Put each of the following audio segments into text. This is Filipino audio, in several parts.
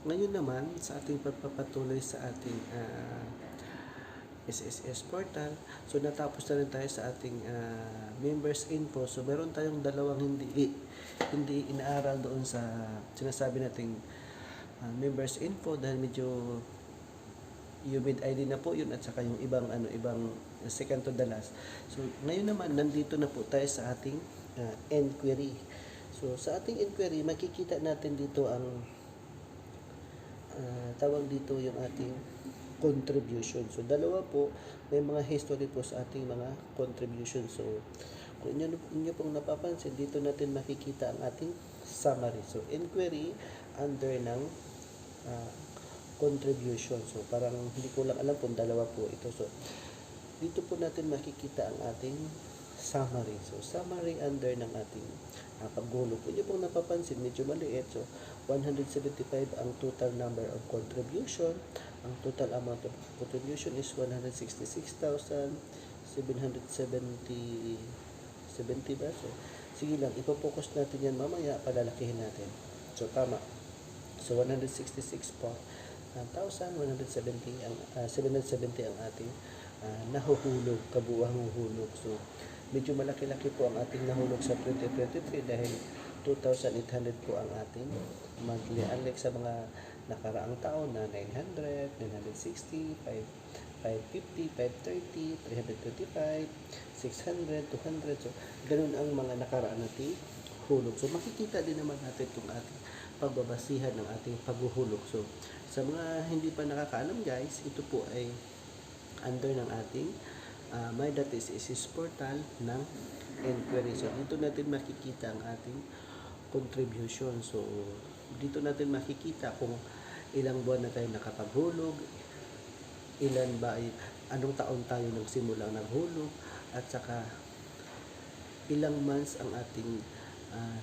ngayon naman, sa ating pagpapatuloy sa ating SSS portal, so natapos na rin tayo sa ating members info. So meron tayong dalawang hindi inaaral doon sa sinasabi nating members info dahil medyo UMID ID na po yun at saka yung ibang second to the last. So ngayon naman nandito na po tayo sa ating inquiry. So sa ating inquiry makikita natin dito ang tawag dito yung ating contribution. So dalawa po, may mga history po sa ating mga contribution. So kung inyo pong napapansin, dito natin makikita ang ating summary. So inquiry under ng contribution. So parang hindi ko lang alam kung dalawa po ito. So dito po natin makikita ang ating summary. So summary under ng ating paghulog. Kung inyo pong napapansin, medyo maliit. So 175 ang total number of contribution. Ang total amount of contribution is 166,770 ba? So sige lang, ipopokus natin yan mamaya, palalakihin natin. So tama. So 170 ang 770 ang ating nahuhulog, kabuuang huhulog. So medyo malaki-laki po ang ating nahulog sa 2023 dahil 2,800 po ang ating monthly. Unlike sa mga nakaraang taon na 900, 960, 550, 530, 325, 600, 200. So ganun ang mga nakaraan nating hulog. So makikita din naman natin itong ating pagbabasihan ng ating paghuhulog. So sa mga hindi pa nakakaalam guys, ito po ay under ng ating My.SSS portal ng inquiry. So dito natin makikita ang ating contribution. So dito natin makikita kung ilang buwan na tayo nakapaghulog, ilan ba ay anong taon tayo nagsimulang naghulog, at saka ilang months ang ating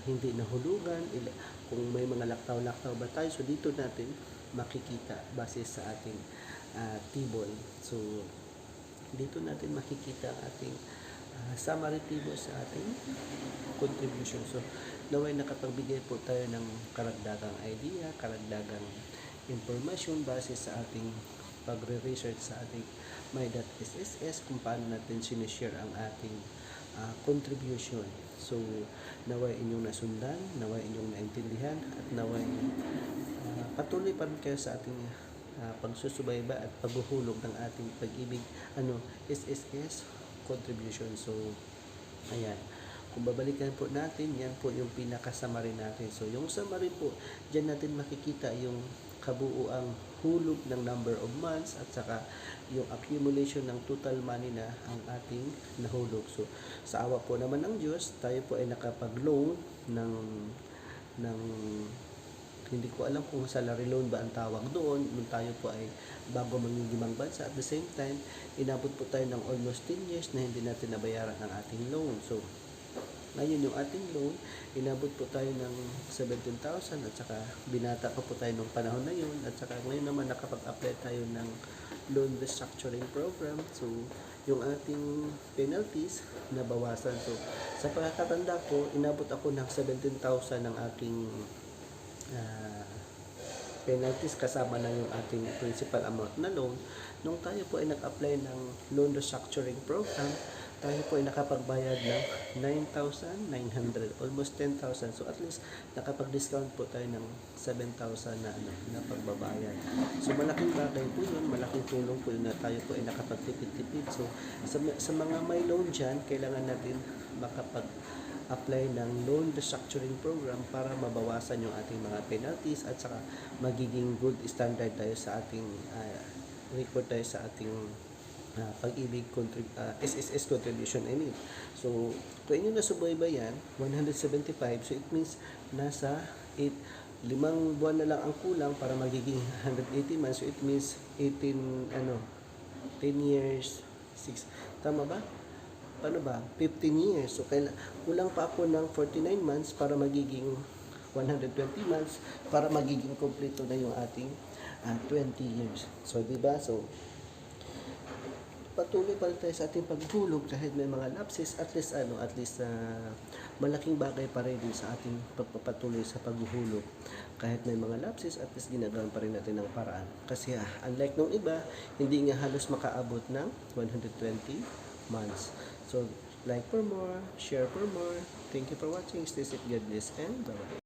hindi nahulugan, kung may mga laktaw-laktaw ba tayo. So dito natin makikita base sa ating table. So dito natin makikita ang ating summary table sa ating contribution. So naway nakapagbigay po tayo ng karagdagang idea, karagdagang information base sa ating pagre-research sa ating My.SSS kung paano natin sinishare ang ating contribution. So naway inyong nasundan, naway inyong naintindihan, at naway patuloy pa rin kayo sa ating pagsusubayba at paghuhulog ng ating pag-ibig SSS contribution. So ayan, kung babalikan po natin, yan po yung pinaka-summary natin. So yung summary po, dyan natin makikita yung kabuuang hulog ng number of months at saka yung accumulation ng total money na ang ating nahulog. So sa awa po naman ng Diyos, tayo po ay nakapag-loan ng hindi ko alam kung salary loan ba ang tawag doon nung tayo po ay bago mangingimang bansa. At the same time, inabot po tayo ng almost 10 years na hindi natin nabayaran ang ating loan. So ngayon yung ating loan, inabot po tayo ng 17,000 at saka binata pa po tayo nung panahon na yun, at saka ngayon naman nakapag-apply tayo ng loan restructuring program. So yung ating penalties nabawasan. So sa pagkakatanda ko, inabot ako ng 17,000 ng aking penalties kasama na yung ating principal amount na loan. Nung tayo po ay nag-apply ng loan restructuring program, tayo po ay nakapagbayad ng 9,900, almost 10,000. So at least nakapag-discount po tayo ng 7,000 na pagbabayad. So malaking bagay po yun, malaking tulong po yun na tayo po ay nakapagtipid-tipid. So sa mga may loan dyan, kailangan natin makapag-apply ng loan restructuring program para mabawasan yung ating mga penalties at saka magiging good standard tayo sa ating record tayo sa ating pag-ibig SSS contribution, I mean. So kung inyo nasubaybayan 175, so it means nasa 5 buwan na lang ang kulang para magiging 180 months. So it means 10 years, 6, tama ba? Paano ba? 15 years. So kulang pa ako ng 49 months para magiging 120 months para magiging kompleto na yung ating 20 years. So diba? So patuloy pa rin tayo sa ating paghulog kahit may mga lapses, at least malaking bagay pa rin sa ating pagpapatuloy sa paghuhulog. Kahit may mga lapses, at least ginagawa pa rin natin ng paraan. Kasi unlike nung iba, hindi nga halos makaabot ng 120 months. So, like for more, share for more. Thank you for watching. Stay safe, God bless, and bye-bye.